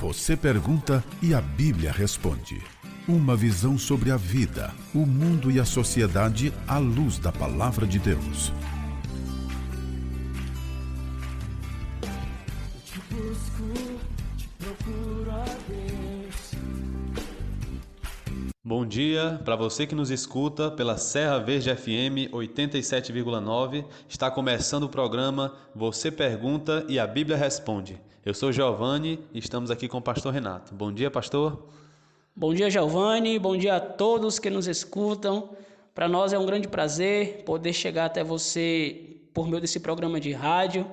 Você pergunta e a Bíblia responde. Uma visão sobre a vida, o mundo e a sociedade à luz da Palavra de Deus. Te busco, te procuro a Deus. Bom dia para você que nos escuta pela Serra Verde FM 87,9. Está começando o programa Você Pergunta e a Bíblia Responde. Eu sou Giovanni e estamos aqui com o pastor Renato. Bom dia, pastor. Bom dia, Giovanni. Bom dia a todos que nos escutam. Para nós é um grande prazer poder chegar até você por meio desse programa de rádio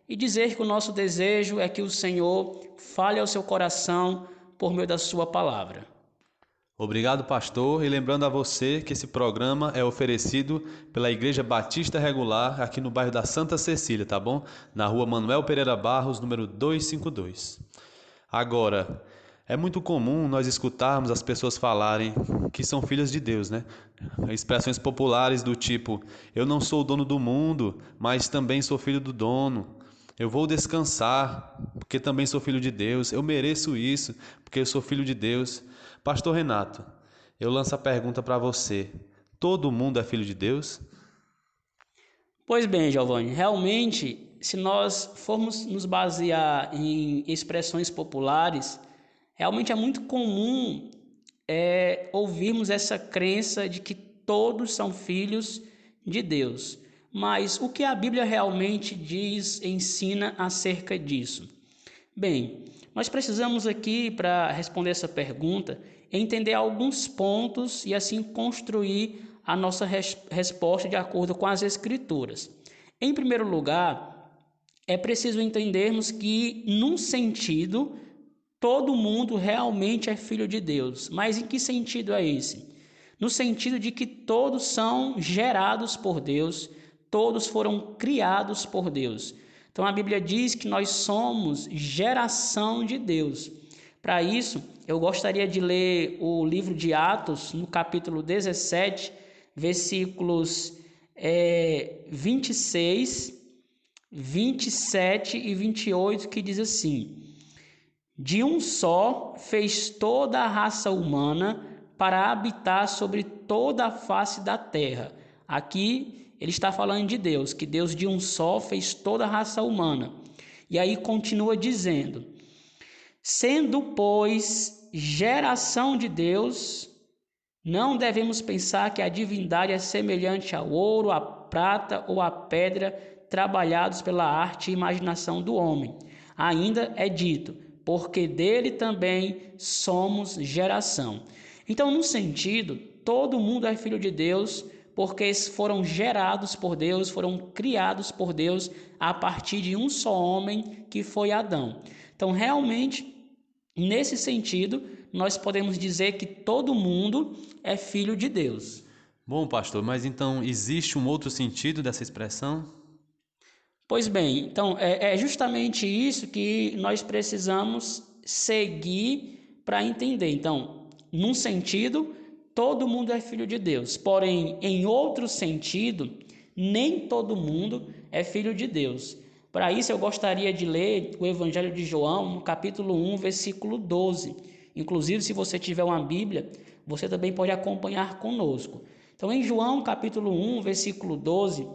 e dizer que o nosso desejo é que o Senhor fale ao seu coração por meio da sua palavra. Obrigado, pastor. E lembrando a você que esse programa é oferecido pela Igreja Batista Regular aqui no bairro da Santa Cecília, tá bom? Na rua Manuel Pereira Barros, número 252. Agora, é muito comum nós escutarmos as pessoas falarem que são filhas de Deus, né? Expressões populares do tipo: eu não sou o dono do mundo, mas também sou filho do dono. Eu vou descansar, porque também sou filho de Deus. Eu mereço isso, porque eu sou filho de Deus. Pastor Renato, eu lanço a pergunta para você. Todo mundo é filho de Deus? Pois bem, Giovanni, realmente, se nós formos nos basear em expressões populares, realmente é muito comum ouvirmos essa crença de que todos são filhos de Deus. Mas o que a Bíblia realmente diz, ensina acerca disso? Bem, nós precisamos aqui, para responder essa pergunta, entender alguns pontos e assim construir a nossa resposta de acordo com as Escrituras. Em primeiro lugar, é preciso entendermos que, num sentido, todo mundo realmente é filho de Deus. Mas em que sentido é esse? No sentido de que todos são gerados por Deus, todos foram criados por Deus. Então a Bíblia diz que nós somos geração de Deus. Para isso, eu gostaria de ler o livro de Atos, no capítulo 17, versículos 26, 27 e 28, que diz assim: de um só fez toda a raça humana para habitar sobre toda a face da terra. Aqui ele está falando de Deus, que Deus de um só fez toda a raça humana. E aí continua dizendo: sendo, pois, geração de Deus, não devemos pensar que a divindade é semelhante ao ouro, à prata ou à pedra, trabalhados pela arte e imaginação do homem. Ainda é dito: porque dele também somos geração. Então, no sentido, todo mundo é filho de Deus, porque foram gerados por Deus, foram criados por Deus a partir de um só homem, que foi Adão. Então, realmente, nesse sentido, nós podemos dizer que todo mundo é filho de Deus. Bom, pastor, mas então existe um outro sentido dessa expressão? Pois bem, então é justamente isso que nós precisamos seguir para entender. Então, num sentido, todo mundo é filho de Deus, porém, em outro sentido, nem todo mundo é filho de Deus. Para isso, eu gostaria de ler o Evangelho de João, no capítulo 1, versículo 12. Inclusive, se você tiver uma Bíblia, você também pode acompanhar conosco. Então, em João, capítulo 1, versículo 12,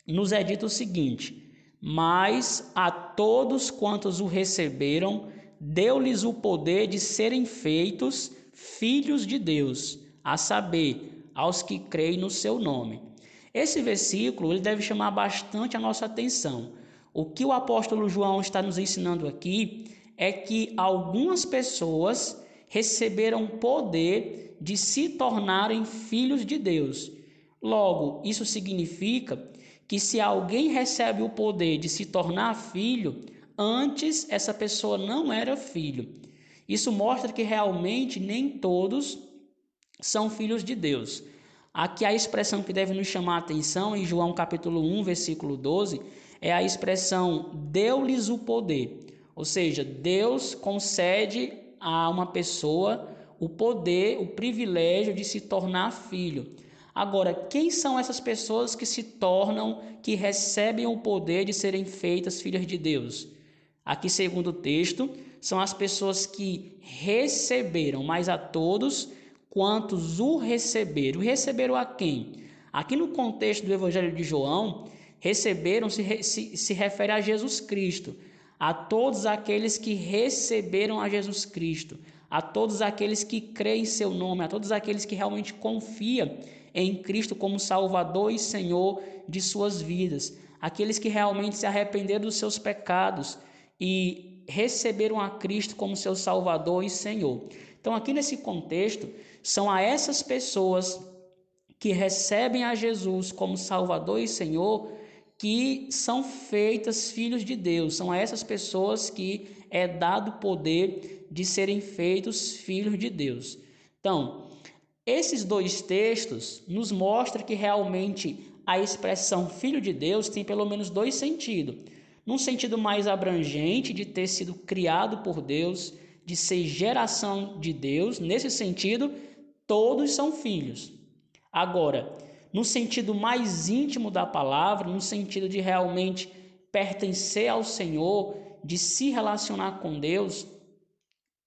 nos é dito o seguinte: mas a todos quantos o receberam, deu-lhes o poder de serem feitos filhos de Deus, a saber, aos que creem no seu nome. Esse versículo ele deve chamar bastante a nossa atenção. O que o apóstolo João está nos ensinando aqui é que algumas pessoas receberam poder de se tornarem filhos de Deus. Logo, isso significa que se alguém recebe o poder de se tornar filho, antes essa pessoa não era filho. Isso mostra que realmente nem todos são filhos de Deus. Aqui a expressão que deve nos chamar a atenção em João capítulo 1, versículo 12, é a expressão deu-lhes o poder. Ou seja, Deus concede a uma pessoa o poder, o privilégio de se tornar filho. Agora, quem são essas pessoas que se tornam, que recebem o poder de serem feitas filhas de Deus? Aqui, segundo o texto, são as pessoas que receberam, mas a todos quantos o receberam. E receberam a quem? Aqui no contexto do Evangelho de João, receberam se refere a Jesus Cristo, a todos aqueles que receberam a Jesus Cristo, a todos aqueles que creem em seu nome, a todos aqueles que realmente confiam em Cristo como Salvador e Senhor de suas vidas, aqueles que realmente se arrependeram dos seus pecados e receberam a Cristo como seu Salvador e Senhor. Então, aqui nesse contexto, são a essas pessoas que recebem a Jesus como Salvador e Senhor que são feitas filhos de Deus. São a essas pessoas que é dado o poder de serem feitos filhos de Deus. Então, esses dois textos nos mostram que realmente a expressão filho de Deus tem pelo menos dois sentidos. Num sentido mais abrangente, de ter sido criado por Deus, de ser geração de Deus, nesse sentido, todos são filhos. Agora, no sentido mais íntimo da palavra, no sentido de realmente pertencer ao Senhor, de se relacionar com Deus,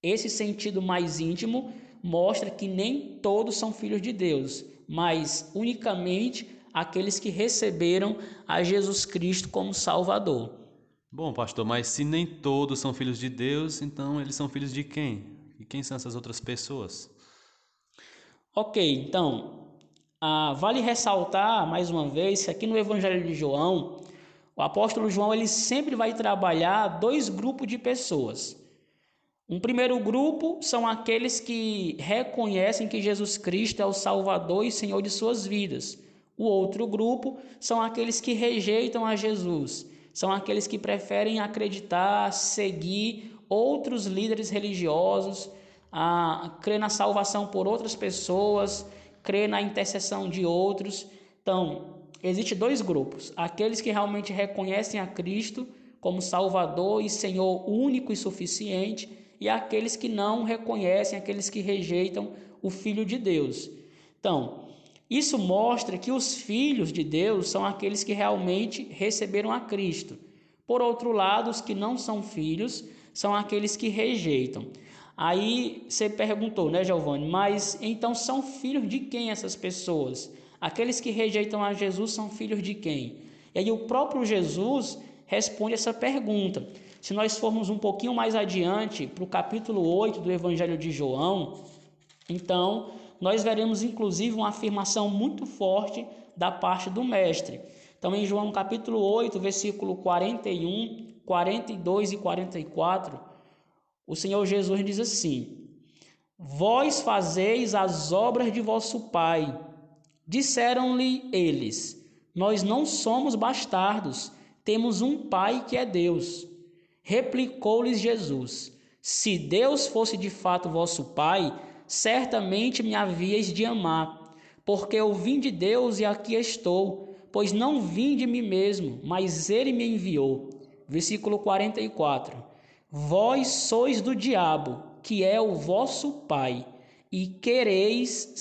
esse sentido mais íntimo mostra que nem todos são filhos de Deus, mas unicamente aqueles que receberam a Jesus Cristo como Salvador. Bom, pastor, mas se nem todos são filhos de Deus, então eles são filhos de quem? E quem são essas outras pessoas? Ok, então, vale ressaltar mais uma vez que aqui no Evangelho de João, o apóstolo João ele sempre vai trabalhar dois grupos de pessoas. Um primeiro grupo são aqueles que reconhecem que Jesus Cristo é o Salvador e Senhor de suas vidas. O outro grupo são aqueles que rejeitam a Jesus, são aqueles que preferem acreditar, seguir outros líderes religiosos, crer na salvação por outras pessoas, crer na intercessão de outros. Então, existem dois grupos: aqueles que realmente reconhecem a Cristo como Salvador e Senhor único e suficiente, e aqueles que não reconhecem, aqueles que rejeitam o Filho de Deus. Então, isso mostra que os filhos de Deus são aqueles que realmente receberam a Cristo. Por outro lado, os que não são filhos são aqueles que rejeitam. Aí você perguntou, né, Giovanni, mas então são filhos de quem essas pessoas? Aqueles que rejeitam a Jesus são filhos de quem? E aí o próprio Jesus responde essa pergunta. Se nós formos um pouquinho mais adiante, para o capítulo 8 do Evangelho de João, então nós veremos inclusive uma afirmação muito forte da parte do Mestre. Então em João capítulo 8, versículo 41, 42 e 44, o Senhor Jesus diz assim: Vós fazeis as obras de vosso Pai. Disseram-lhe eles: Nós não somos bastardos, temos um Pai que é Deus. Replicou-lhes Jesus: Se Deus fosse de fato vosso Pai, certamente me havíeis de amar, porque eu vim de Deus e aqui estou, pois não vim de mim mesmo, mas Ele me enviou. Versículo 44. Vós sois do diabo, que é o vosso pai, e quereis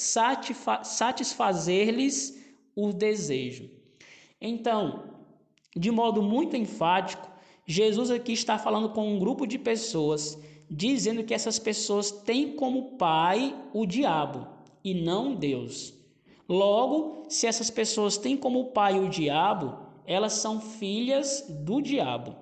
satisfazer-lhes o desejo. Então, de modo muito enfático, Jesus aqui está falando com um grupo de pessoas, dizendo que essas pessoas têm como pai o diabo e não Deus. Logo, se essas pessoas têm como pai o diabo, elas são filhas do diabo.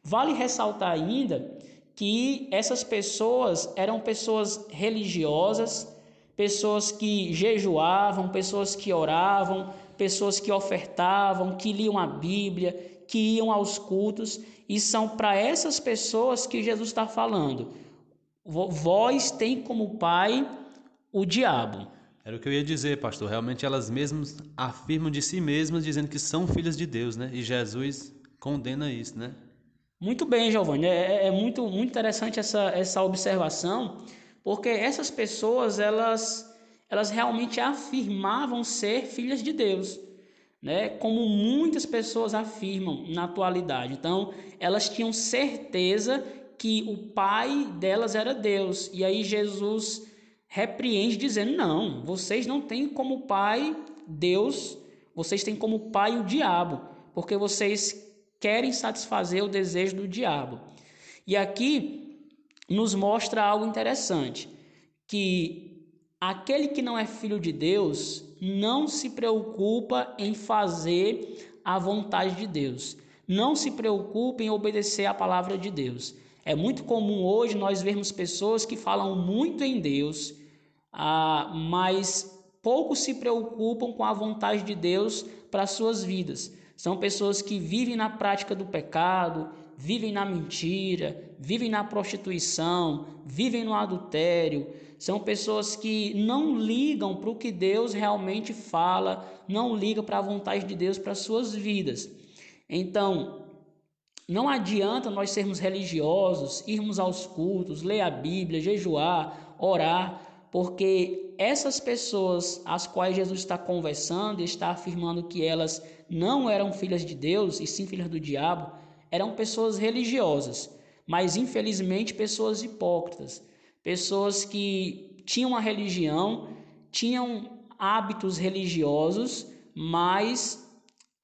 Vale ressaltar ainda que essas pessoas eram pessoas religiosas, pessoas que jejuavam, pessoas que oravam, pessoas que ofertavam, que liam a Bíblia, que iam aos cultos, e são para essas pessoas que Jesus está falando. Vós tem como pai o diabo. Era o que eu ia dizer, pastor. Realmente elas mesmas afirmam de si mesmas, dizendo que são filhas de Deus, né? E Jesus condena isso, né? Muito bem, Giovanni. É muito interessante essa observação, porque essas pessoas, elas realmente afirmavam ser filhas de Deus, né? Como muitas pessoas afirmam na atualidade. Então, elas tinham certeza que o pai delas era Deus. E aí Jesus repreende dizendo: não, vocês não têm como pai Deus, vocês têm como pai o diabo, porque vocês querem satisfazer o desejo do diabo. E aqui nos mostra algo interessante, que aquele que não é filho de Deus não se preocupa em fazer a vontade de Deus, não se preocupa em obedecer a palavra de Deus. É muito comum hoje nós vermos pessoas que falam muito em Deus, mas pouco se preocupam com a vontade de Deus para as suas vidas. São pessoas que vivem na prática do pecado, vivem na mentira, vivem na prostituição, vivem no adultério. São pessoas que não ligam para o que Deus realmente fala, não ligam para a vontade de Deus para as suas vidas. Então, não adianta nós sermos religiosos, irmos aos cultos, ler a Bíblia, jejuar, orar, porque essas pessoas às quais Jesus está conversando e está afirmando que elas não eram filhas de Deus, e sim filhas do diabo, eram pessoas religiosas, mas infelizmente pessoas hipócritas, pessoas que tinham uma religião, tinham hábitos religiosos, mas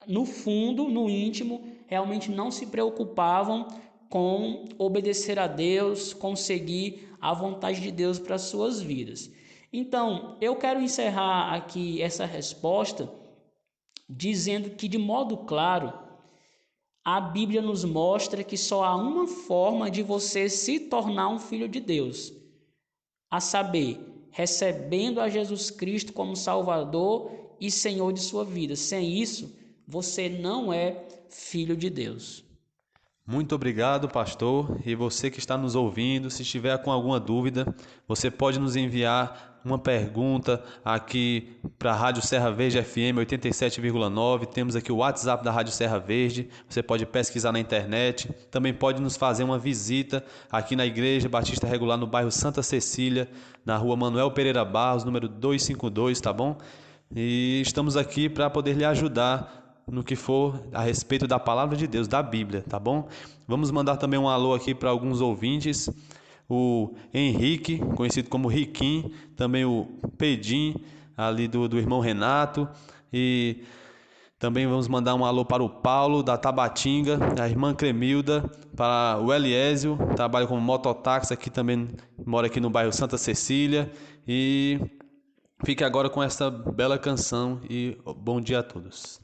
no fundo, no íntimo, realmente não se preocupavam com obedecer a Deus, com seguir a vontade de Deus para as suas vidas. Então, eu quero encerrar aqui essa resposta dizendo que, de modo claro, a Bíblia nos mostra que só há uma forma de você se tornar um filho de Deus, a saber, recebendo a Jesus Cristo como Salvador e Senhor de sua vida. Sem isso, você não é filho de Deus. Muito obrigado, pastor. E você que está nos ouvindo, se estiver com alguma dúvida, você pode nos enviar uma pergunta aqui para a Rádio Serra Verde FM 87,9. Temos aqui o WhatsApp da Rádio Serra Verde. Você pode pesquisar na internet. Também pode nos fazer uma visita aqui na Igreja Batista Regular no bairro Santa Cecília, na rua Manuel Pereira Barros, número 252, tá bom? E estamos aqui para poder lhe ajudar no que for a respeito da palavra de Deus, da Bíblia, tá bom? Vamos mandar também um alô aqui para alguns ouvintes, o Henrique, conhecido como Riquim, também o Pedim, ali do irmão Renato, e também vamos mandar um alô para o Paulo, da Tabatinga, a irmã Cremilda, para o Eliésio, trabalha como mototáxi, aqui também mora aqui no bairro Santa Cecília, e fique agora com essa bela canção e bom dia a todos.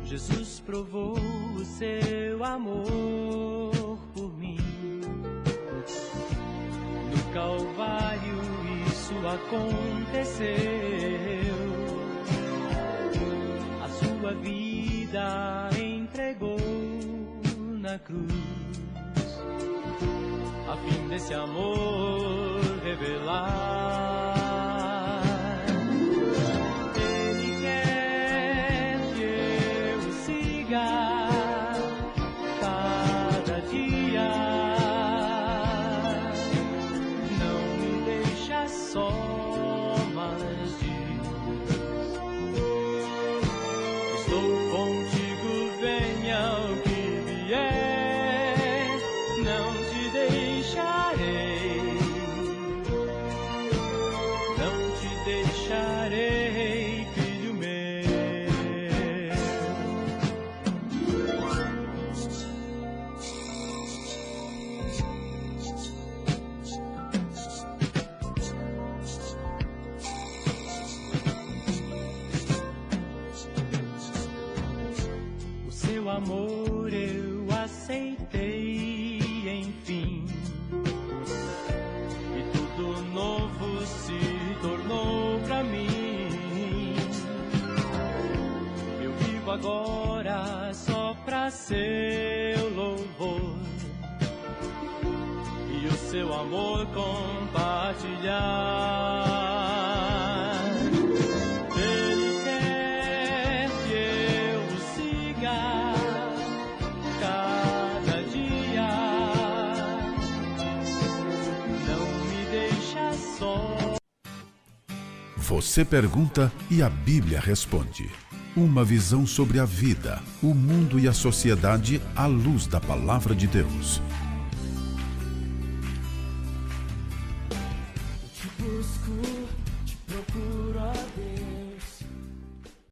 Jesus provou o seu amor por mim. No Calvário isso aconteceu. A sua vida entregou na cruz, a fim desse amor revelar. Cada dia não me deixa só mais dias. Estou contigo, venha o que vier, não te deixarei, não te deixarei, filho meu. Seu amor eu aceitei, enfim, e tudo novo se tornou pra mim. Eu vivo agora só pra seu louvor e o seu amor compartilhar. Você pergunta e a Bíblia responde. Uma visão sobre a vida, o mundo e a sociedade à luz da palavra de Deus.